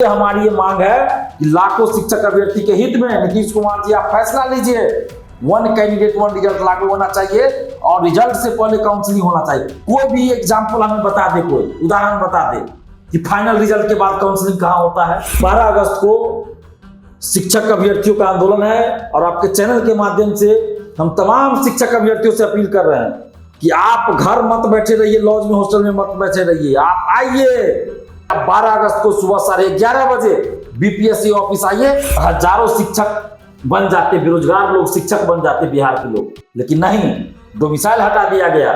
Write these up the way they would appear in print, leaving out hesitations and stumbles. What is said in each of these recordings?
हमारी ये मांग है कि लाखों शिक्षक अभ्यर्थी के हित में नीतीश कुमार जी आप फैसला लीजिए। वन कैंडिडेट वन रिजल्ट लागू होना चाहिए और रिजल्ट से पहले काउंसलिंग होना चाहिए। कोई भी एग्जाम्पल हमें बता दे, कोई उदाहरण बता दे कि फाइनल रिजल्ट के बाद काउंसलिंग कहाँ होता है। 12 अगस्त को शिक्षक अभ्यर्थियों का आंदोलन है और आपके चैनल के माध्यम से हम तमाम शिक्षक अभ्यर्थियों से अपील कर रहे हैं कि आप घर मत बैठे रहिए, लॉज में हॉस्टल में मत बैठे रहिए, आप आइए। 12 अगस्त को सुबह 11:30 बजे बीपीएससी ऑफिस आइए। हजारों शिक्षक बन जाते, बेरोजगार लोग शिक्षक बन जाते बिहार के लोग, लेकिन नहीं, डोमिसाइल हटा दिया गया,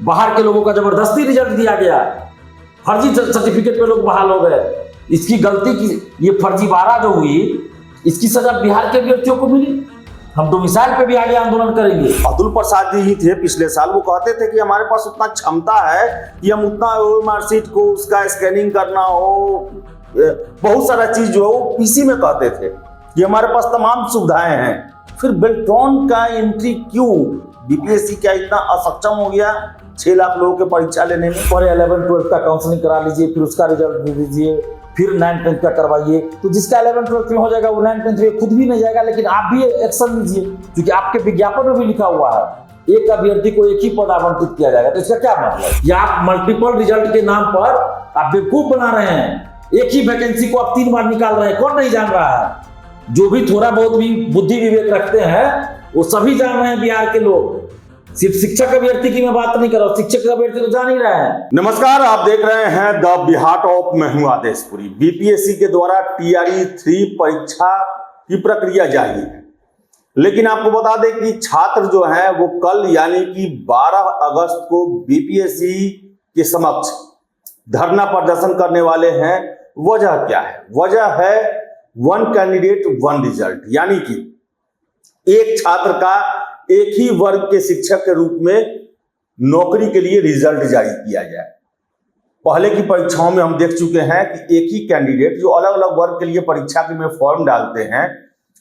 बाहर के लोगों का जबरदस्ती रिजल्ट दिया गया, फर्जी सर्टिफिकेट पे लोग बहाल हो गए। इसकी गलती की ये फर्जीवाड़ा जो हुई, इसकी सजा बिहार के अभ्यर्थियों को मिली। हम डोमिसाइल पे भी आगे आंदोलन करेंगे। अब्दुल प्रसाद जी ही थे पिछले साल, वो कहते थे कि हमारे पास उतना क्षमता है कि हम उतना मार्कशीट को उसका स्कैनिंग करना हो, बहुत सारा चीज जो है वो पीसी में कहते थे कि हमारे पास तमाम सुविधाएं हैं। फिर बेल्ट्रॉन का एंट्री क्यों? बीपीएससी क्या इतना असक्षम हो गया 6 लाख लोगों के परीक्षा लेने में? पहले 11-12 का काउंसलिंग करा लीजिए, फिर उसका रिजल्ट दे दीजिए, फिर 9-10 का करवाइए। तो जिसका 11-12 में हो जाएगा वो 9-10 में खुद भी नहीं जाएगा, लेकिन आप भी एक्शन लीजिए, क्योंकि आपके विज्ञापन में भी लिखा हुआ है एक अभ्यर्थी को एक ही पद आवंटित किया जाएगा। तो इसका क्या मतलब? या आप मल्टीपल रिजल्ट के नाम पर आप बेवकूफ बना रहे हैं। एक ही वैकेंसी को आप 3 बार निकाल रहे हैं, कौन नहीं जान रहा है? जो भी थोड़ा बहुत भी बुद्धि विवेक रखते हैं वो सभी जान रहे हैं बिहार के लोग। सिर्फ शिक्षक अभ्यर्थी की मैं बात नहीं कर रहा हूं, शिक्षक अभ्यर्थी तो जान ही रहे हैं। नमस्कार, आप देख रहे हैं द बिहार टॉप। मैं हूं आदेशपुरी। बीपीएससी के द्वारा TRE 3 परीक्षा की प्रक्रिया जारी है, लेकिन आपको बता दें कि छात्र जो हैं वो कल यानी कि 12 अगस्त को बीपीएससी के समक्ष धरना प्रदर्शन करने वाले हैं। वजह क्या है? वजह है वन कैंडिडेट वन रिजल्ट, यानी कि एक छात्र का एक ही वर्ग के शिक्षक के रूप में नौकरी के लिए रिजल्ट जारी किया जाए। पहले की परीक्षाओं में हम देख चुके हैं कि एक ही कैंडिडेट जो अलग अलग वर्ग के लिए परीक्षा के में फॉर्म डालते हैं,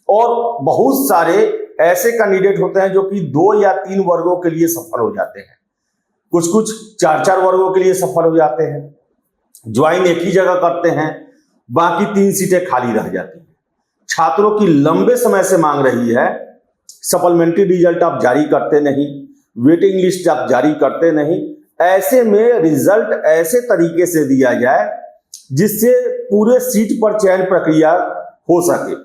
और बहुत सारे ऐसे कैंडिडेट होते हैं जो कि 2 या 3 वर्गों के लिए सफल हो जाते हैं, कुछ 4-4 वर्गों के लिए सफल हो जाते हैं, ज्वाइन एक ही जगह करते हैं, बाकी 3 सीटें खाली रह जाती हैं। छात्रों की लंबे समय से मांग रही है, सप्लीमेंट्री रिजल्ट आप जारी करते नहीं, वेटिंग लिस्ट आप जारी करते नहीं। ऐसे में रिजल्ट ऐसे तरीके से दिया जाए जिससे पूरे सीट पर चयन प्रक्रिया हो सके।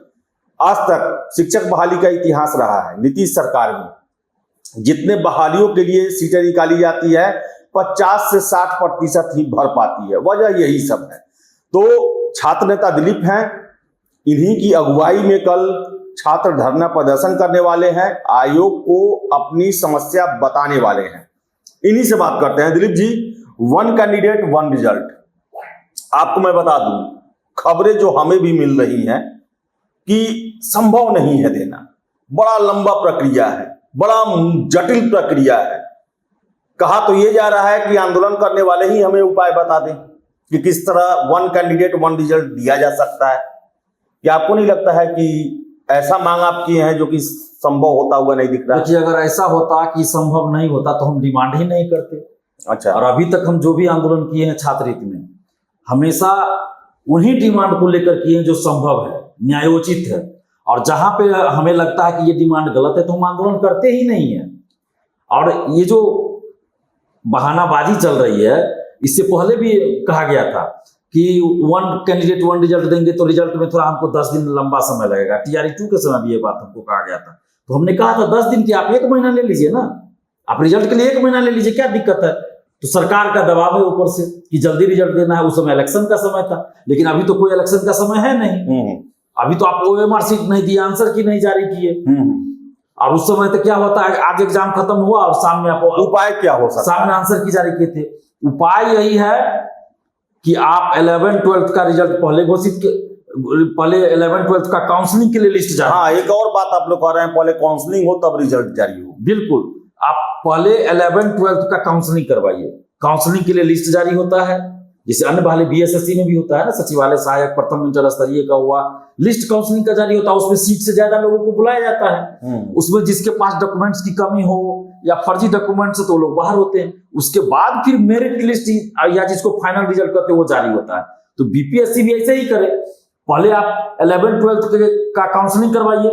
आज तक शिक्षक बहाली का इतिहास रहा है। नीतीश सरकार में जितने बहालियों के लिए सीटें निकाली जाती है 50 से 60% ही भर पाती है। वजह यही सब है। तो छात्र नेता दिलीप हैं, इन्हीं की अगुवाई में कल छात्र धरना प्रदर्शन करने वाले हैं, आयोग को अपनी समस्या बताने वाले हैं। इन्हीं से बात करते हैं। Dilip ji, one candidate one result, आपको मैं बता दूं, खबरें जो हमें भी मिल रही हैं कि संभव नहीं है देना। बड़ा लंबा प्रक्रिया है, बड़ा जटिल प्रक्रिया है। कहा तो यह जा रहा है कि आंदोलन करने वाले ही हमें उपाय बता दें कि किस तरह वन कैंडिडेट वन रिजल्ट दिया जा सकता है। क्या आपको नहीं लगता है कि ऐसा मांग आप किए हैं जो कि संभव होता हुआ नहीं दिख रहा? देखिए, अगर ऐसा होता कि संभव नहीं होता तो हम डिमांड ही नहीं करते। अच्छा। और अभी तक हम जो भी आंदोलन किए हैं छात्र हित में, हमेशा उन्हीं डिमांड को लेकर किए हैं जो संभव है, न्यायोचित है। और जहां पे हमें लगता है कि ये डिमांड गलत है तो हम आंदोलन करते ही नहीं है। और ये जो बहानाबाजी चल रही है, इससे पहले भी कहा गया था कि वन कैंडिडेट वन रिजल्ट देंगे तो रिजल्ट में थोड़ा हमको 10 दिन लंबा समय लगेगा। TRE 2 के समय भी ये बात हमको कहा गया था। तो हमने कहा था 10 दिन की आप 1 महीना ले लीजिए ना, आप रिजल्ट के लिए 1 महीना ले लीजिए, क्या दिक्कत है? तो सरकार का दबाव है ऊपर से कि जल्दी रिजल्ट देना है। उस समय इलेक्शन का समय था, लेकिन अभी तो कोई इलेक्शन का समय है नहीं। अभी तो आप OMR सीट नहीं दिए, आंसर की नहीं जारी किए। और उस समय तो क्या होता है, आज एग्जाम खत्म हुआ और सामने आप उपाय क्या हो सकता है? सामने आंसर की जारी किए थे। उपाय यही है कि आप 11-12 का रिजल्ट पहले घोषित, पहले 11-12 का काउंसलिंग के लिए लिस्ट जारी। हाँ, एक और बात आप लोग कह रहे हैं, पहले काउंसलिंग हो तब रिजल्ट जारी हो। बिल्कुल, आप पहले 11-12 का काउंसलिंग करवाइए। काउंसलिंग के लिए लिस्ट जारी होता है, जैसे अन्य वाले BSSC में भी होता है ना, सचिवालय सहायक प्रथम इंटर स्तरीय का हुआ, लिस्ट काउंसलिंग का जारी होता है। उसमें सीट से ज्यादा लोगों को बुलाया जाता है। उसमें जिसके पास डॉक्यूमेंट्स की कमी हो या फर्जी डॉक्यूमेंट्स तो लोग बाहर होते हैं। उसके बाद फिर मेरिट लिस्ट या जिसको फाइनल रिजल्ट कहते हैं वो जारी होता है। तो बीपीएससी भी ऐसे ही करे। पहले आप 11-12 का काउंसलिंग करवाइए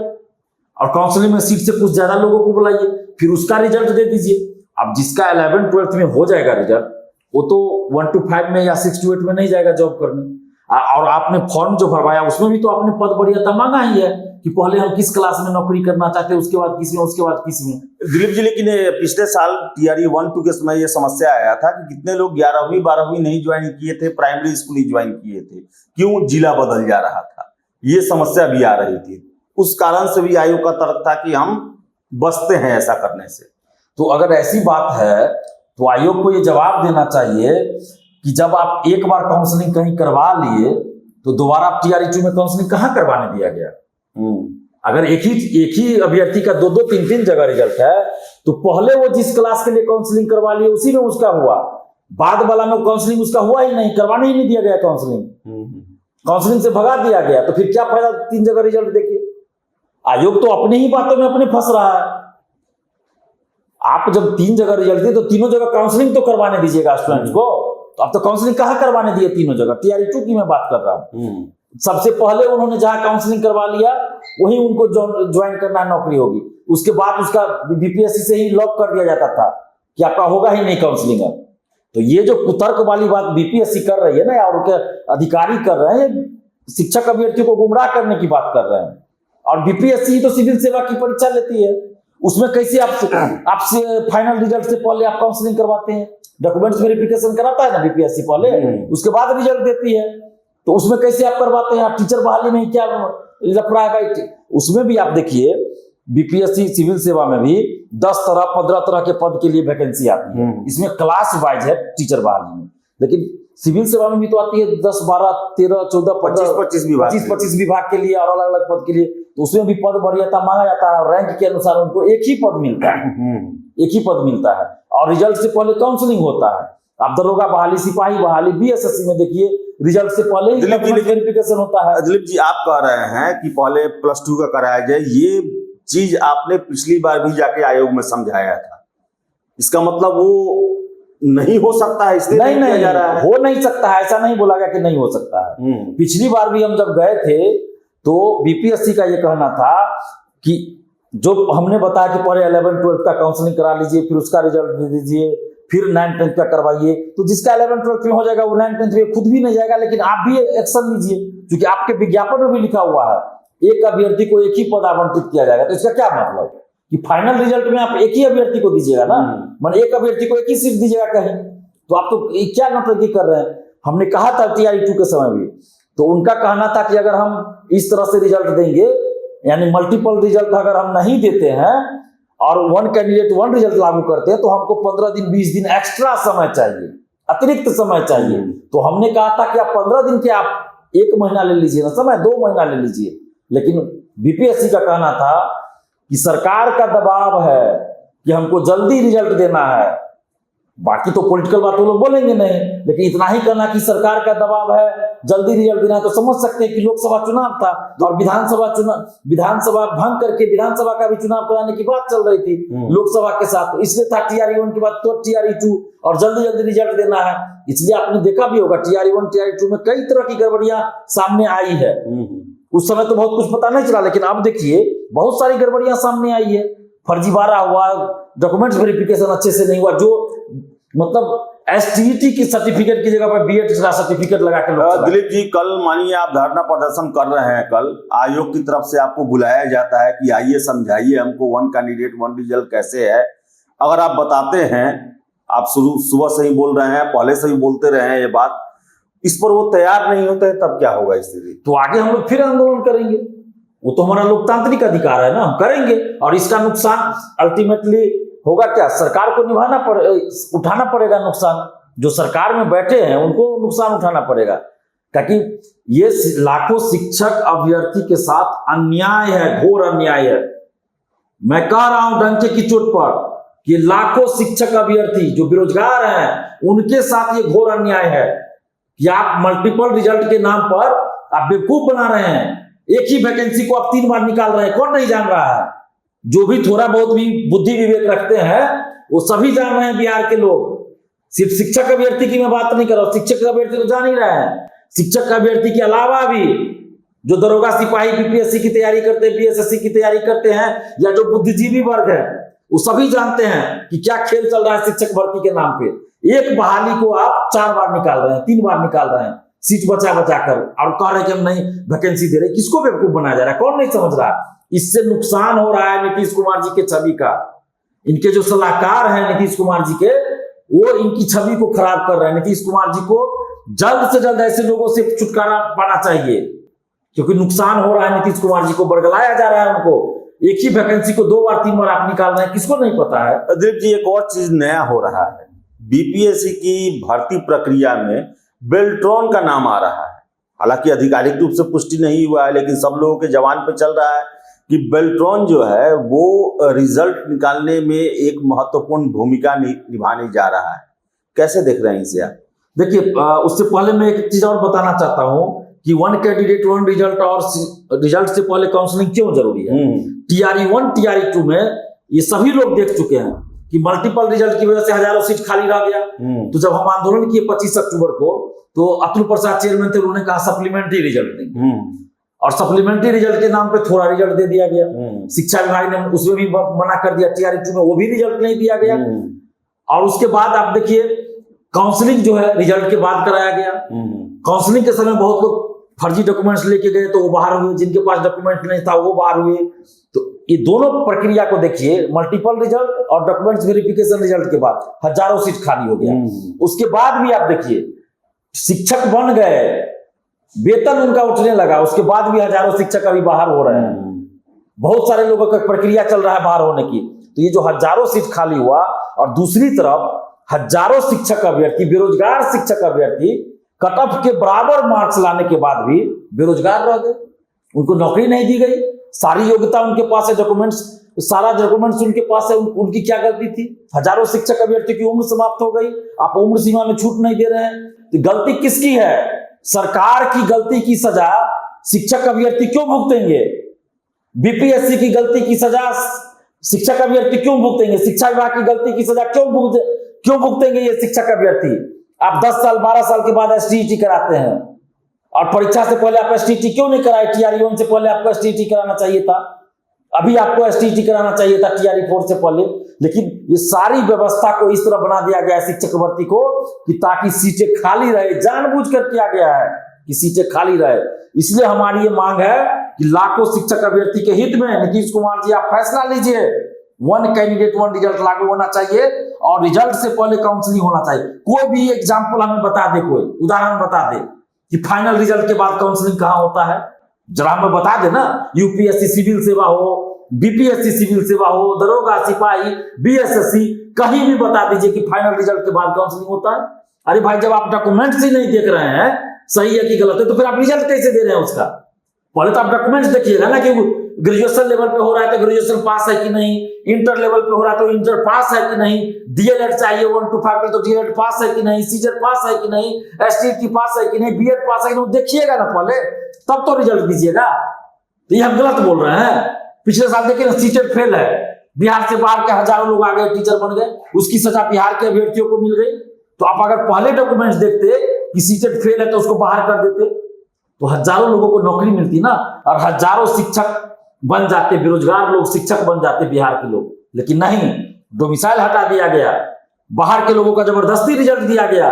और काउंसलिंग में सीट से कुछ ज्यादा लोगों को बुलाइए, फिर उसका रिजल्ट दे दीजिए। अब जिसका 11-12 में हो जाएगा रिजल्ट, वो तो 1 to 5 में या 6 to 8 में नहीं जाएगा जॉब करने। और आपने फॉर्म जो भरवाया उसमें भी तो आपने पद वरीयता मांगा ही है कि पहले हम किस क्लास में नौकरी करना चाहते हैं, उसके बाद किस में, उसके बाद किस में। दिलीप जी, लेकिन पिछले साल टीआरई 1-2 के समय ये समस्या आया था कि कितने लोग 11वीं 12वीं नहीं ज्वाइन किए थे, प्राइमरी स्कूल ही ज्वाइन किए थे। क्यों? जिला बदल जा रहा था, ये समस्या भी आ रही थी। उस कारण से भी आयोग का तर्क था कि हम बचते हैं ऐसा करने से। तो अगर ऐसी बात है तो आयोग को ये जवाब देना चाहिए कि जब आप एक बार काउंसलिंग कहीं करवा लिए तो दोबारा टीआरई 2 में काउंसलिंग कहाँ करवाने दिया गया। अगर एक ही अभ्यर्थी का 2-2, 3-3 जगह रिजल्ट है तो पहले वो जिस क्लास के लिए काउंसलिंग करवा लिए उसी में उसका हुआ, बाद वाला में काउंसलिंग उसका हुआ ही नहीं, करवाने ही नहीं दिया गया काउंसलिंग, काउंसलिंग से भगा दिया गया। तो फिर क्या फायदा 3 जगह रिजल्ट देखिए। आयोग तो अपनी ही बातों में अपने फंस रहा है। आप जब 3 जगह रिजल्ट दिए तो तीनों जगह काउंसलिंग तो करवाने दीजिएगा स्टूडेंट्स को। तो अब तो काउंसलिंग कहाँ करवाने दिए तीनों जगह? टीआरई 2 की मैं बात कर रहा हूँ। सबसे पहले उन्होंने जहां काउंसलिंग करवा लिया वही उनको ज्वाइन करना नौकरी होगी, उसके बाद उसका बीपीएससी से ही लॉक कर दिया जाता था कि आपका होगा ही नहीं काउंसलिंग। अब तो ये जो कुतर्क वाली बात बीपीएससी कर रही है ना, और उनके अधिकारी कर रहे हैं, शिक्षक अभ्यर्थियों को गुमराह करने की बात कर रहे हैं। और बीपीएससी तो सिविल सेवा की परीक्षा लेती है, उसमें कैसे आपसे फाइनल रिजल्ट से पहले आप काउंसलिंग करवाते हैं? डॉक्यूमेंट्स वेरिफिकेशन कराता है ना बीपीएससी पहले, उसके बाद रिजल्ट देती है। तो उसमें कैसे आप करवाते हैं? आप टीचर बहाली में क्या लफड़ा है भाई? उसमें भी आप देखिए बीपीएससी सिविल सेवा में भी 10 तरह 15 तरह के पद के लिए वैकेंसी आती है। इसमें क्लास वाइज है टीचर बहाली में, लेकिन सिविल सेवा में भी तो आती है 10, 12, 13, 14, 25 विभाग के लिए और अलग अलग पद के लिए। तो उसमें भी पद वरीयता मांगा जाता है और रैंक के अनुसार उनको एक ही पद मिलता है, एक ही पद मिलता है और रिजल्ट से पहले काउंसलिंग होता है। आप दरोगा बहाली, सिपाही बहाली, बीएसएससी में देखिए रिजल्ट से पहले ही वेरिफिकेशन होता है। दिलीप जी, आप कह रहे हैं कि पहले +2 का कराया जाए, ये चीज आपने पिछली बार भी जाके आयोग में समझाया था। इसका मतलब वो नहीं हो सकता है, इसलिए नहीं किया जा रहा है? हो नहीं सकता है, ऐसा नहीं बोला गया कि नहीं हो सकता है। पिछली बार भी हम जब गए थे तो बीपीएससी का ये कहना था कि जो हमने बताया कि पहले 11-12 का काउंसलिंग करा लीजिए, फिर उसका रिजल्ट दे दीजिए, फिर 9-10 का करवाइए। तो जिसका 11-12 में हो जाएगा वो 9-10 में खुद भी नहीं जाएगा, लेकिन आप भी एक्शन लीजिए, क्योंकि आपके विज्ञापन में भी लिखा हुआ है एक अभ्यर्थी को एक ही पद आवंटित किया जाएगा। तो इसका क्या मतलब कि फाइनल रिजल्ट में आप एक ही अभ्यर्थी को दीजिएगा ना, मतलब एक अभ्यर्थी को एक ही सीट दीजिएगा कहीं। तो आप तो क्या नौटंकी कर रहे हैं? हमने कहा था टीआरई 2 के समय भी, तो उनका कहना था कि अगर हम इस तरह से रिजल्ट देंगे, यानी मल्टीपल रिजल्ट अगर हम नहीं देते हैं और 1 कैंडिडेट 1 रिजल्ट लागू करते हैं तो हमको 15 दिन 20 दिन एक्स्ट्रा समय चाहिए, अतिरिक्त समय चाहिए। तो हमने कहा था कि आप 15 दिन के आप 1 महीना ले लीजिए ना समय, 2 महीना ले लीजिए। लेकिन बीपीएससी का कहना था कि सरकार का दबाव है कि हमको जल्दी रिजल्ट देना है। बाकी तो पॉलिटिकल बात वो लोग बोलेंगे नहीं, लेकिन इतना ही कहना कि सरकार का दबाव है, जल्दी रिजल्ट देना है। तो समझ सकते हैं कि लोकसभा चुनाव था और विधानसभा भंग करके विधानसभा का भी चुनाव कराने की बात चल रही थी लोकसभा के साथ। तो इसलिए था टीआरई 1 के बाद तो टीआरई 2 और जल्दी जल्दी रिजल्ट देना है। इसलिए आपने देखा भी होगा टीआरई 1 टीआरई 2 में कई तरह की गड़बड़ियां सामने आई है। उस समय तो बहुत कुछ पता नहीं चला, लेकिन अब देखिए बहुत सारी गड़बड़ियां सामने आई है। फर्जीवाड़ा हुआ, डॉक्यूमेंट्स वेरिफिकेशन अच्छे से नहीं हुआ, जो मतलब एसटीईटी की सर्टिफिकेट की जगह पर बीएड का सर्टिफिकेट लगा के लोग। दिलीप जी, कल मानिए आप धरना प्रदर्शन कर रहे हैं, कल आयोग की तरफ से आपको बुलाया जाता है कि आइए समझाइए हमको 1 कैंडिडेट 1 रिजल्ट कैसे है। अगर आप बताते हैं, आप सुबह से ही बोल रहे हैं, पहले से ही बोलते रहे हैं ये बात, इस पर वो तैयार नहीं होते हैं, तब क्या होगा स्थिति? तो आगे हम लोग फिर आंदोलन करेंगे। वो तो हमारा लोकतांत्रिक अधिकार है ना, हम करेंगे। और इसका नुकसान अल्टीमेटली होगा क्या? सरकार को उठाना पड़ेगा नुकसान। जो सरकार में बैठे हैं उनको नुकसान उठाना पड़ेगा, ताकि ये लाखों शिक्षक अभ्यर्थी के साथ अन्याय है, घोर अन्याय है। मैं कह रहा हूं डंके की चोट पर कि लाखों शिक्षक अभ्यर्थी जो बेरोजगार हैं उनके साथ ये घोर अन्याय है कि आप मल्टीपल रिजल्ट के नाम पर आप बेवकूफ बना रहे हैं। एक ही वैकेंसी को आप 3 बार निकाल रहे हैं, कौन नहीं जान रहा है? जो भी थोड़ा बहुत भी बुद्धि विवेक रखते हैं वो सभी जान रहे हैं बिहार के लोग। सिर्फ शिक्षक अभ्यर्थी की मैं बात नहीं कर रहा हूं, शिक्षक अभ्यर्थी तो जान ही रहे हैं शिक्षक अभ्यर्थी के अलावा भी जो दरोगा सिपाही बीपीएससी की तैयारी करते हैं, बीएसएससी की तैयारी करते हैं, या जो बुद्धिजीवी वर्ग है, वो सभी जानते हैं कि क्या खेल चल रहा है शिक्षक भर्ती के नाम पे। एक बहाली को आप 4 बार निकाल रहे हैं, 3 बार निकाल रहे हैं, सीट बचा बचा कर, और कह रहे हैं कि हम नहीं वैकेंसी दे रहे। किसको बेवकूफ बनाया जा रहा है? कौन नहीं समझ रहा? इससे नुकसान हो रहा है नीतीश कुमार जी के छवि का। इनके जो सलाहकार हैं नीतीश कुमार जी के, वो इनकी छवि को खराब कर रहे हैं। नीतीश कुमार जी को जल्द से जल्द ऐसे लोगों से छुटकारा पाना चाहिए, क्योंकि नुकसान हो रहा है नीतीश कुमार जी को, बरगलाया जा रहा है उनको। एक ही वैकेंसी को 2 बार 3 बार आप निकाल रहे हैं, किसको नहीं पता है? अदीप जी, एक और चीज नया हो रहा है, बीपीएससी की भर्ती प्रक्रिया में बेल्ट्रॉन का नाम आ रहा है। हालांकि आधिकारिक रूप से पुष्टि नहीं हुआ है, लेकिन सब लोगों के जबान पे चल रहा है कि बेल्ट्रॉन जो है वो रिजल्ट निकालने में एक महत्वपूर्ण भूमिका निभाने जा रहा है। कैसे देख रहे हैं इसे आप? देखिए, उससे पहले मैं एक चीज और बताना चाहता हूं कि 1 कैंडिडेट 1 रिजल्ट और रिजल्ट से पहले काउंसलिंग क्यों जरूरी है। टीआरई 1 टीआरई 2 में ये सभी लोग देख चुके हैं कि मल्टीपल रिजल्ट की वजह से हजारों सीट खाली रह गया। तो जब हम आंदोलन किए 25 अक्टूबर को, तो अतुल प्रसाद चेयरमैन थे, उन्होंने कहा सप्लीमेंट्री रिजल्ट देंगे, और सप्लीमेंट्री रिजल्ट के नाम पे थोड़ा रिजल्ट दे दिया गया। शिक्षा विभाग ने उसमें भी मना कर दिया, टीआरई 2 में वो भी रिजल्ट नहीं दिया गया। और उसके बाद आप देखिए काउंसलिंग जो है रिजल्ट के बाद कराया गया। काउंसलिंग के समय बहुत लोग फर्जी डॉक्यूमेंट्स लेके गए तो वो बाहर हुए, जिनके पास डॉक्यूमेंट नहीं था वो बाहर हुए। तो ये दोनों प्रक्रिया को देखिए, मल्टीपल रिजल्ट और डॉक्यूमेंट्स वेरिफिकेशन रिजल्ट के बाद हजारों सीट खाली हो गया। उसके बाद भी आप देखिए, शिक्षक बन गए, वेतन उनका उठने लगा, उसके बाद भी हजारों शिक्षक अभी बाहर हो रहे हैं। बहुत सारे लोगों का प्रक्रिया चल रहा है बाहर होने की। तो ये जो हजारों सीट खाली हुआ, और दूसरी तरफ हजारों शिक्षक अभ्यर्थी, बेरोजगार शिक्षक अभ्यर्थी कट ऑफ के बराबर मार्क्स लाने के बाद भी बेरोजगार रह गए, उनको नौकरी नहीं दी गई। सारी योग्यता उनके पास है, डॉक्यूमेंट्स, सारा डॉक्यूमेंट्स उनके पास है, उनकी क्या गलती थी? हजारों शिक्षक अभ्यर्थी की उम्र समाप्त हो गई, आप उम्र सीमा में छूट नहीं दे रहे हैं। तो गलती किसकी है? सरकार की गलती की सजा शिक्षक अभ्यर्थी क्यों भुगतेंगे? बीपीएससी की गलती की सजा शिक्षक अभ्यर्थी क्यों भुगतेंगे? शिक्षा विभाग की गलती की सजा क्यों भुगतेंगे ये शिक्षक अभ्यर्थी? आप 10 साल 12 साल के बाद एसटीईटी कराते हैं, और परीक्षा से पहले आप एसटीईटी क्यों नहीं कराए? टीआरई 1 से पहले आपको एसटीईटी कराना चाहिए था, अभी आपको एसटीईटी कराना चाहिए था टीआरई 4 से पहले। लेकिन ये सारी व्यवस्था को इस तरह बना दिया गया है शिक्षक भर्ती को कि ताकि सीटें खाली रहे, जानबूझकर किया गया है कि सीटें खाली रहे। इसलिए हमारी ये मांग है कि लाखों शिक्षक अभ्यर्थी के हित में नीतीश कुमार जी आप फैसला लीजिए। 1 कैंडिडेट 1 रिजल्ट लागू होना चाहिए, और रिजल्ट से पहले काउंसलिंग होना चाहिए। कोई भी एग्जाम्पल हमें बता दे, कोई उदाहरण बता दे कि फाइनल रिजल्ट के बाद काउंसलिंग कहां होता है, जरा हमें बता दे ना। यूपीएससी सिविल सेवा हो, बीपीएससी सिविल सेवा हो, दरोगा सिपाही, बीएसएससी, कहीं भी बता दीजिए कि फाइनल रिजल्ट के बाद काउंसलिंग होता है। अरे भाई, जब आप डॉक्यूमेंट्स ही नहीं देख रहे हैं सही है कि गलत है, तो फिर आप रिजल्ट कैसे दे रहे हैं उसका? पहले तो आप डॉक्यूमेंट्स देखिएगा ना कि ग्रेजुएशन लेवल पे हो रहा है तो ग्रेजुएशन पास है कि नहीं, इंटर लेवल पे हो रहा है तो इंटर पास है कि नहीं, डीएलएड चाहिए 1 to 5 पे तो डीएलएड पास है कि नहीं, सीजेड पास है कि नहीं, एसटीईटी पास है कि नहीं, बीएड पास है कि नहीं, देखिएगा ना पहले, तब तो रिजल्ट दीजिएगा। तो ये हम गलत बोल रहे हैं? पिछले साल देखिए ना, सीटेड फेल है, बिहार से बाहर के हजारों लोग आ गए, टीचर बन गए, उसकी सजा बिहार के अभ्यर्थियों को मिल गई। तो आप अगर पहले डॉक्यूमेंट्स देखते कि सीटेड फेल है तो उसको बाहर कर देते, तो हजारों लोगों को नौकरी मिलती ना, और हजारों शिक्षक बन जाते, बेरोजगार लोग शिक्षक बन जाते बिहार के लोग। लेकिन नहीं, डोमिसाइल हटा दिया गया, बाहर के लोगों का जबरदस्ती रिजल्ट दिया गया,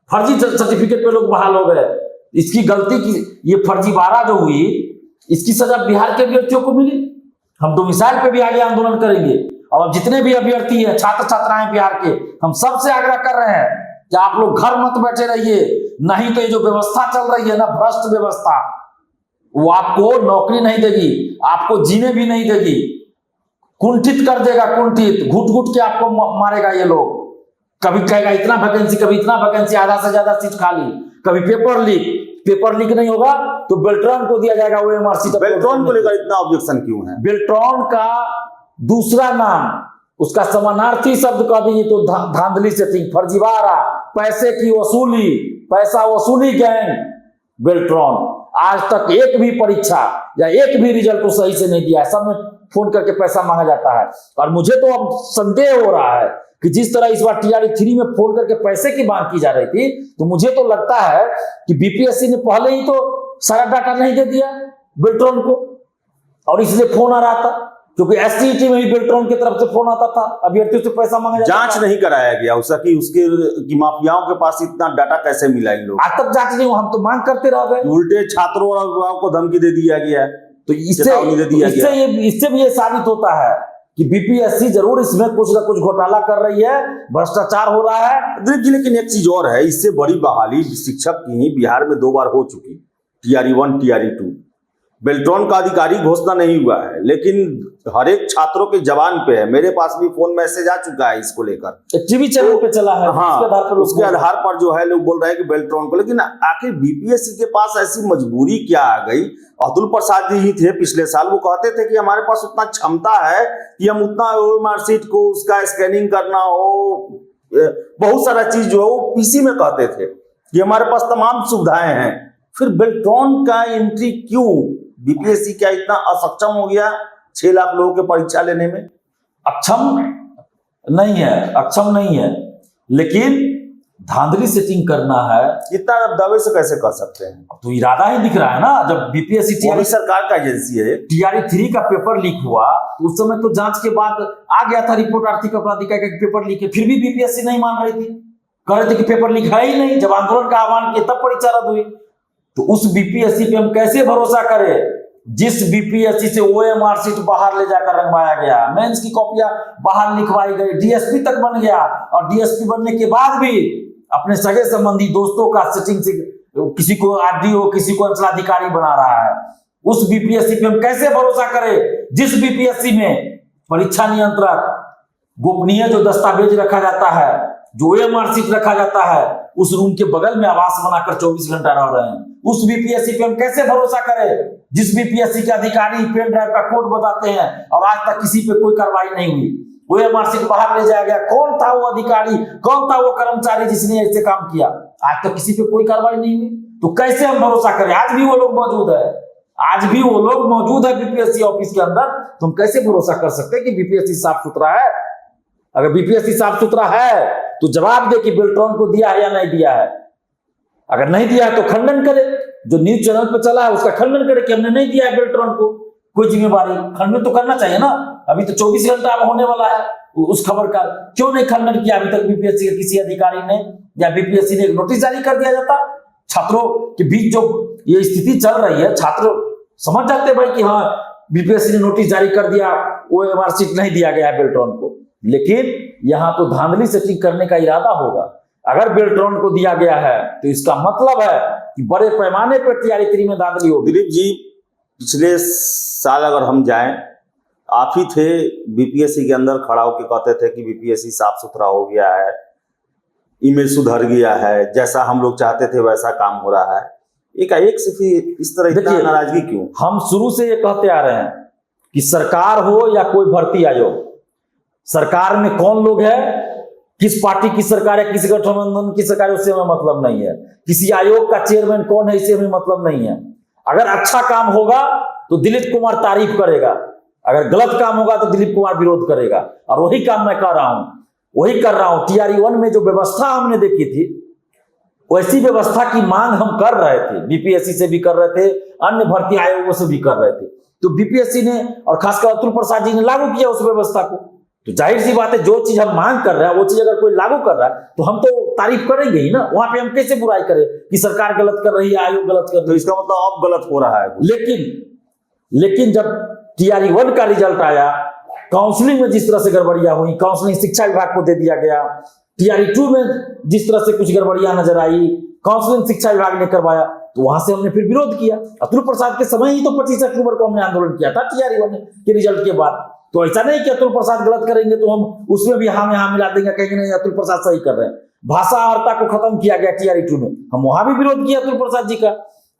फर्जी सर्टिफिकेट पे लोग बहाल हो गए। इसकी गलती की, ये फर्जीवाड़ा जो हुई, इसकी सजा बिहार के अभ्यर्थियों को मिली। हम डोमिसाइल पे भी आगे आंदोलन करेंगे, और जितने भी अभ्यर्थी हैं, छात्र छात्राएं बिहार के, हम सबसे आग्रह कर रहे हैं कि आप लोग घर मत बैठे रहिए, नहीं तो ये जो व्यवस्था चल रही है ना, भ्रष्ट व्यवस्था, वो आपको नौकरी नहीं देगी, आपको जीने भी नहीं देगी, कुंठित कर देगा, कुंठित, घुट घुट के आपको मारेगा ये लोग। कभी कहेगा इतना वैकेंसी, कभी इतना वैकेंसी, आधा से ज्यादा सीट खाली, कभी पेपर लीक नहीं होगा तो बेल्ट्रॉन को दिया जाएगा ओएमआर सीट। बेल्ट्रॉन को लेकर इतना ऑब्जेक्शन क्यों है? बेल्ट्रॉन का दूसरा नाम, उसका समानार्थी शब्द कह दीजिए तो धांधली सेटिंग, फर्जीवाड़ा, पैसे की वसूली, पैसा वसूली गैंग बेल्ट्रॉन। आज तक एक भी परीक्षा या एक भी रिजल्ट को सही से नहीं दिया है, सब में फोन करके पैसा मांगा जाता है। और मुझे तो अब संदेह हो रहा है कि जिस तरह इस बार टीआरई 3 में फोन करके पैसे की मांग की जा रही थी, तो मुझे तो लगता है कि बीपीएससी ने पहले ही तो सारा डाटा नहीं दे दिया बेल्ट्रॉन को, और इसलिए फोन आ रहा था, क्योंकि एससीईटी में भी बेल्ट्रॉन की तरफ से फोन आता था, अभ्यर्थियों से पैसा मांगा जाता था। जांच नहीं कराया गया उसका कि उसके कि माफियाओं के पास इतना डाटा कैसे मिला इन लोग, आज तक जांच नहीं हुआ, हम तो मांग करते रह गए। उल्टे छात्रों और अभिभावकों को धमकी दे दिया गया, तो इससे भी ये साबित होता है कि बीपीएससी जरूर इसमें कुछ ना कुछ घोटाला कर रही है, भ्रष्टाचार हो रहा है। दिलीप जी, लेकिन एक चीज और है, इससे बड़ी बहाली शिक्षक की बिहार में 2 बार हो चुकी, टीआरई 1 टीआरई 2। बेल्ट्रॉन का अधिकारी घोषणा नहीं हुआ है, लेकिन हर एक छात्रों के जवान पे है। मेरे पास भी फोन मैसेज आ चुका है इसको लेकर, टीवी चैनल पे चला है। हाँ, उसके आधार पर जो है लोग बोल रहे हैं कि बेल्ट्रॉन को। लेकिन आखिर बीपीएससी के पास ऐसी मजबूरी क्या आ गई? अतुल प्रसाद जी ही थे पिछले साल, वो कहते थे कि हमारे पास उतना क्षमता है कि हम उतना मार्कशीट को उसका स्कैनिंग करना हो, बहुत सारा चीज जो है वो पीसी में कहते थे कि हमारे पास तमाम सुविधाएं हैं। फिर बेल्ट्रॉन का एंट्री क्यों? बीपीएससी क्या इतना असक्षम हो गया 6 लाख लोगों के परीक्षा लेने में? अक्षम नहीं है, लेकिन धांधली सेटिंग करना है, इतना दावे से कैसे कर सकते हैं? तो इरादा ही दिख रहा है ना। जब बीपीएससी टीआरई सरकार का एजेंसी है, टीआरई 3 का पेपर लीक हुआ तो उस समय तो जांच के बाद आ गया था रिपोर्ट आर्थिक अपराधी का पेपर लीक है, फिर भी बीपीएससी नहीं मान रही थी, कह रहे थे कि पेपर लीक है ही नहीं। जब आंदोलन का आह्वान किया तब परीक्षा रद्द हुई। तो उस बीपीएससी पे हम कैसे भरोसा करें जिस बीपीएससी से ओएमआर सीट बाहर ले जाकर रंगवाया गया, मेंस की कॉपियां बाहर लिखवाई गई, डीएसपी तक बन गया, और डीएसपी बनने के बाद भी अपने सगे संबंधी दोस्तों का सेटिंग से किसी को आरडीओ, किसी को अंचलाधिकारी बना रहा है। उस बीपीएससी पे हम कैसे भरोसा करें जिस बीपीएससी में परीक्षा नियंत्रक, गोपनीय जो दस्तावेज रखा जाता है, जो ओएमआर सीट रखा जाता है, उस रूम के बगल में आवास बनाकर 24 घंटा रह रहे हैं। उस बीपीएससी पे हम कैसे भरोसा करें जिस बीपीएससी के अधिकारी पेन ड्राइव का कोड बताते हैं और आज तक किसी पे कोई कार्रवाई नहीं हुई? ओएमआर सीट बाहर ले जाया गया, कौन था वो अधिकारी, कौन था वो कर्मचारी जिसने ऐसे काम किया? आज तक किसी पे कोई कार्रवाई नहीं हुई। तो कैसे हम भरोसा करें? आज भी वो लोग मौजूद है, बीपीएससी ऑफिस के अंदर, तो हम कैसे भरोसा कर सकते हैं कि बीपीएससी साफ सुथरा है? अगर बीपीएससी साफ सुथरा है तो जवाब दे कि बेल्ट्रॉन को दिया है या नहीं दिया है। अगर नहीं दिया है तो खंडन करे, जो न्यूज चैनल पर चला है उसका खंडन करे कि हमने नहीं दिया है बेल्ट्रॉन को, कोई जिम्मेवारी खंडन तो करना चाहिए ना। अभी तो 24 घंटा होने वाला है उस खबर का, क्यों नहीं खंडन किया अभी तक बीपीएससी के किसी अधिकारी ने, या बीपीएससी ने एक नोटिस जारी कर दिया जाता? छात्रों के बीच जो ये स्थिति चल रही है, छात्र समझ जाते भाई कि हाँ बीपीएससी ने नोटिस जारी कर दिया, ओएमआर सीट नहीं दिया गया है बेल्ट्रॉन को। लेकिन यहां तो धांधली सेटिंग करने का इरादा होगा। अगर बेल्ट्रॉन को दिया गया है तो इसका मतलब है कि बड़े पैमाने पर टीआरई 3 में धांधली होगी। दिलीप जी, पिछले साल अगर हम जाएं, आप ही थे बीपीएससी के अंदर खड़ा होकर कहते थे कि बीपीएससी साफ सुथरा हो गया है, इमेज सुधर गया है, जैसा हम लोग चाहते थे वैसा काम हो रहा है। एक से फिर इस तरह इतना नाराजगी क्यों? हम शुरू से ये कहते आ रहे हैं कि सरकार हो या कोई भर्ती आयोग, सरकार में कौन लोग है, किस पार्टी की सरकार है, किसी गठबंधन की सरकार है, उससे हमें मतलब नहीं है। किसी आयोग का चेयरमैन कौन है, इससे हमें मतलब नहीं है। अगर अच्छा काम होगा तो दिलीप कुमार तारीफ करेगा, अगर गलत काम होगा तो दिलीप कुमार विरोध करेगा, और वही काम मैं कर रहा हूं, वही कर रहा हूं। टीआरई 1 में जो व्यवस्था हमने देखी थी, वैसी व्यवस्था की मांग हम कर रहे थे, बीपीएससी से भी कर रहे थे, अन्य भर्ती आयोगों से भी कर रहे थे। तो बीपीएससी ने और खासकर अतुल प्रसाद जी ने लागू किया उस व्यवस्था को। तो जाहिर सी बात है, जो चीज हम मांग कर रहे हैं वो चीज अगर कोई लागू कर रहा है तो हम तो तारीफ करेंगे ही ना। वहां पे हम कैसे बुराई करें कि सरकार गलत कर रही है, आयोग गलत कर रही है? तो इसका मतलब अब गलत हो रहा है। लेकिन जब टीआरई 1 का रिजल्ट आया, काउंसलिंग में जिस तरह से गड़बड़ियां हुई, काउंसलिंग शिक्षा विभाग को दे दिया गया, टीआरई 2 में जिस तरह से कुछ गड़बड़ियां नजर आई, काउंसलिंग शिक्षा विभाग ने करवाया, तो वहां से हमने फिर विरोध किया। अतुल प्रसाद के समय ही तो 25 अक्टूबर को हमने आंदोलन किया था टीआरई 1 के रिजल्ट के बाद। तो ऐसा नहीं कि अतुल प्रसाद गलत करेंगे तो हम उसमें भी हाँ में हाँ मिला देंगे, कहेंगे नहीं अतुल प्रसाद सही कर रहे हैं। भाषा अर्हता को खत्म किया गया टीआरई 2 में, हम वहां भी विरोध किया अतुल प्रसाद जी का।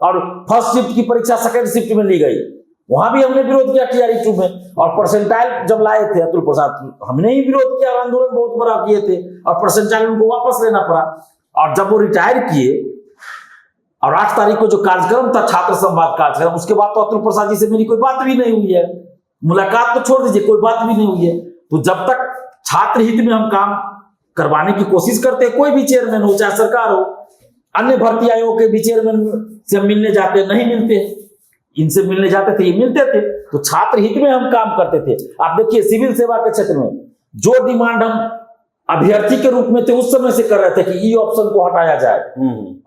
और फर्स्ट शिफ्ट की परीक्षा सेकंड शिफ्ट में ली गई, वहां भी हमने विरोध किया टीआरई 2 में। और परसेंटाइल जब लाए थे अतुल प्रसाद, हमने ही विरोध किया, आंदोलन बहुत बड़ा किए थे, और परसेंटाइल उनको वापस लेना पड़ा। और जब वो रिटायर किए और 8 तारीख को जो कार्यक्रम था छात्र संवाद कार्यक्रम, उसके बाद तो अतुल प्रसाद जी से मेरी कोई बात भी नहीं हुई है, मुलाकात तो छोड़ दीजिए, कोई बात भी नहीं हुई है। तो जब तक छात्र हित में हम काम करवाने की कोशिश करते हैं। कोई भी चेयरमैन हो, चाहे सरकार हो, अन्य भर्ती आयोग के भी चेयरमैन से मिलने जाते, नहीं मिलते, इनसे मिलने जाते थे, ये मिलते थे। तो छात्र हित में हम काम करते थे। आप देखिए सिविल सेवा के क्षेत्र में जो डिमांड हम अभ्यर्थी के रूप में थे उस समय से कर रहे थे कि ई ऑप्शन को हटाया जाए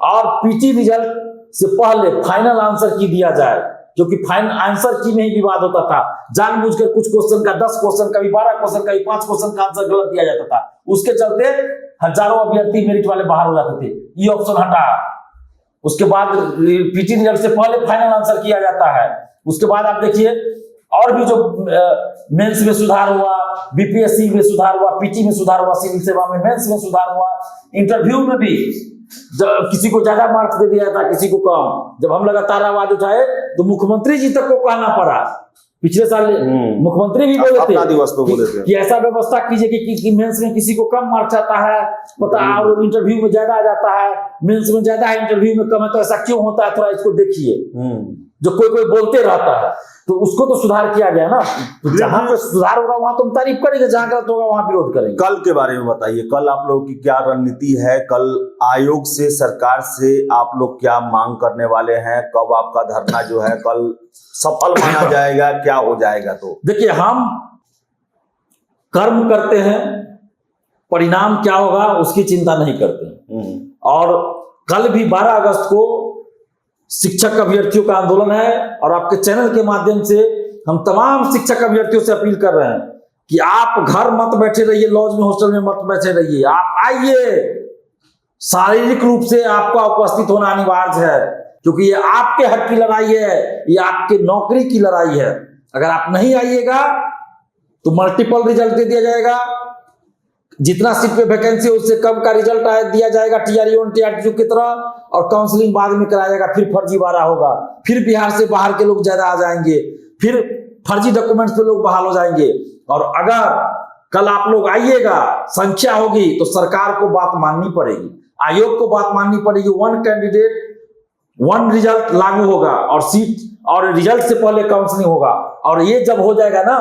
और पीटी रिजल्ट से पहले फाइनल आंसर की दिया जाए, क्योंकि फाइनल आंसर की में ही विवाद होता था। जानबूझकर कुछ क्वेश्चन का 10 क्वेश्चन का भी 12 क्वेश्चन का भी 5 क्वेश्चन का आंसर गलत दिया जाता था। उसके चलते हजारों अभ्यर्थी मेरिट वाले बाहर हो जाते थे। ई ऑप्शन हटा, उसके बाद पीटी रिजल्ट से पहले फाइनल आंसर किया जाता है। उसके बाद आप देखिए और भी जो मेंस में सुधार हुआ, बीपीएससी में सुधार हुआ, पीटी में सुधार हुआ, सिविल सेवा में मेंस में सुधार हुआ, इंटरव्यू में भी किसी को ज्यादा मार्क्स दे दिया था, किसी को कम। जब हम लगातार आवाज उठाए तो मुख्यमंत्री जी तक को कहना पड़ा। पिछले साल मुख्यमंत्री भी बोले थे कि ऐसा व्यवस्था कीजिए कि मेंस में किसी को कम मार्क्स आता है पता और इंटरव्यू में ज्यादा आ जाता है, मेंस में ज्यादा है इंटरव्यू में कम है, तो ऐसा क्यों होता है, थोड़ा इसको देखिए। जो कोई बोलते रहता है तो उसको तो सुधार किया गया ना। तो जहां पे सुधार होगा वहां तुम तारीफ करेंगे, जहां गलत होगा वहां विरोध करेंगे। कल के बारे में बताइए, कल आप लोगों की क्या रणनीति है? कल आयोग से, सरकार से आप लोग क्या मांग करने वाले हैं? कब आपका धरना जो है कल सफल माना जाएगा, क्या हो जाएगा? तो देखिए हम कर्म करते हैं, परिणाम क्या होगा उसकी चिंता नहीं करते। और कल भी 12 अगस्त को शिक्षक अभ्यर्थियों का आंदोलन है और आपके चैनल के माध्यम से हम तमाम शिक्षक अभ्यर्थियों से अपील कर रहे हैं कि आप घर मत बैठे रहिए, लॉज में हॉस्टल में मत बैठे रहिए, आप आइए। शारीरिक रूप से आपका उपस्थित होना अनिवार्य है, क्योंकि ये आपके हक की लड़ाई है, ये आपके नौकरी की लड़ाई है। अगर आप नहीं आइएगा तो मल्टीपल रिजल्ट दे दिया जाएगा, जितना सीट पे वैकेंसी है उससे कम का रिजल्ट दिया जाएगा TRE1 TRE2 की तरह, और काउंसलिंग बाद में कराया जाएगा। फिर फर्जीवाड़ा होगा, फिर बिहार से बाहर के लोग ज्यादा आ जाएंगे, फिर फर्जी डॉक्यूमेंट्स पे लोग बहाल हो जाएंगे। और अगर कल आप लोग आइएगा, संख्या होगी तो सरकार को बात माननी पड़ेगी, आयोग को बात माननी पड़ेगी। 1 कैंडिडेट 1 रिजल्ट लागू होगा और सीट और रिजल्ट से पहले काउंसलिंग होगा। और ये जब हो जाएगा ना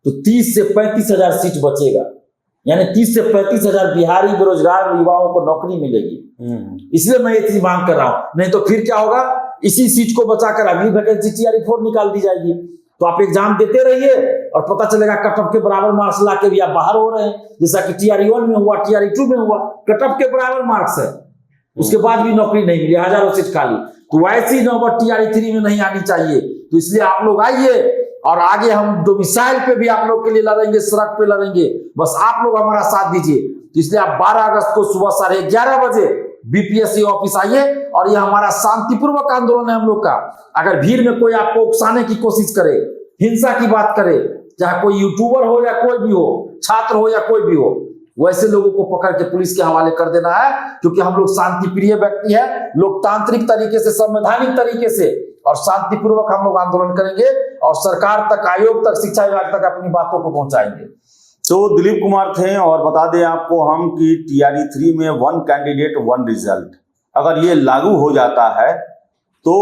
तो 30 से 35 हजार सीट बचेगा, यानी 30 से 35 हजार बिहारी बेरोजगार युवाओं को नौकरी मिलेगी। इसलिए मैं ये चीज मांग कर रहा हूं। नहीं तो फिर क्या होगा, इसी सीट को बचाकर अगली वैकेंसी TRE4 निकाल दी जाएगी। तो आप एग्जाम देते रहिए और पता चलेगा कट ऑफ के बराबर मार्क्स ला के भी आप बाहर हो रहे हैं, जैसा कि TRE1 में हुआ, TRE2 में हुआ, कट ऑफ के बराबर मार्क्स है, उसके बाद भी नौकरी नहीं मिली, हजारों सीट खाली। तो वैसी नौबत TRE3 में नहीं आनी चाहिए। तो इसलिए आप लोग आइए और आगे हम डोमिसाइल पे भी आप लोग के लिए लड़ेंगे, सड़क पे लड़ेंगे, बस आप लोग हमारा साथ दीजिए। तो इसलिए आप 12 अगस्त को सुबह 11:30 बजे बीपीएससी ऑफिस आइए और यह हमारा शांतिपूर्वक आंदोलन है हम लोग का। अगर भीड़ में कोई आपको उकसाने की कोशिश करे, हिंसा की बात करे, चाहे कोई यूट्यूबर हो या कोई भी हो, छात्र हो या कोई भी हो, वैसे लोगों को पकड़ के पुलिस के हवाले कर देना है। क्योंकि हम लोग शांति प्रिय व्यक्ति है, लोकतांत्रिक तरीके से, संवैधानिक तरीके से और शांतिपूर्वक हम लोग आंदोलन करेंगे और सरकार तक, आयोग तक, शिक्षा विभाग तक अपनी बातों को पहुंचाएंगे। तो दिलीप कुमार थे और बता दें आपको हम कि TRE3 में 1 कैंडिडेट 1 रिजल्ट अगर ये लागू हो जाता है तो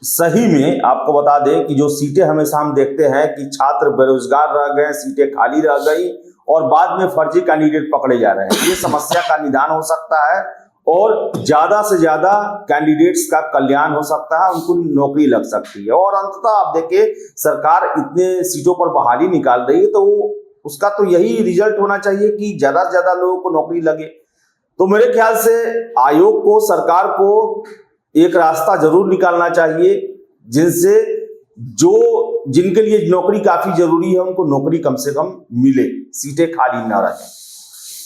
सही में आपको बता दें कि जो सीटें हमेशा हम देखते हैं कि छात्र बेरोजगार रह गए, सीटें खाली रह गई और बाद में फर्जी कैंडिडेट पकड़े जा रहे हैं, ये समस्या का निदान हो सकता है और ज्यादा से ज्यादा कैंडिडेट्स का कल्याण हो सकता है, उनको नौकरी लग सकती है। और अंततः आप देखिए सरकार इतने सीटों पर बहाली निकाल रही है तो उसका तो यही रिजल्ट होना चाहिए कि ज्यादा से ज्यादा लोगों को नौकरी लगे। तो मेरे ख्याल से आयोग को, सरकार को एक रास्ता जरूर निकालना चाहिए जिनसे जिनके लिए नौकरी काफी जरूरी है उनको नौकरी कम से कम मिले, सीटें खाली ना रहें।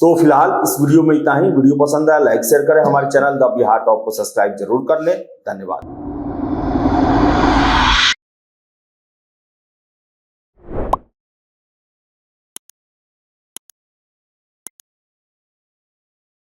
तो फिलहाल इस वीडियो में इतना ही। वीडियो पसंद आया लाइक शेयर करें, हमारे चैनल द बिहार टॉप को सब्सक्राइब जरूर कर लें। धन्यवाद।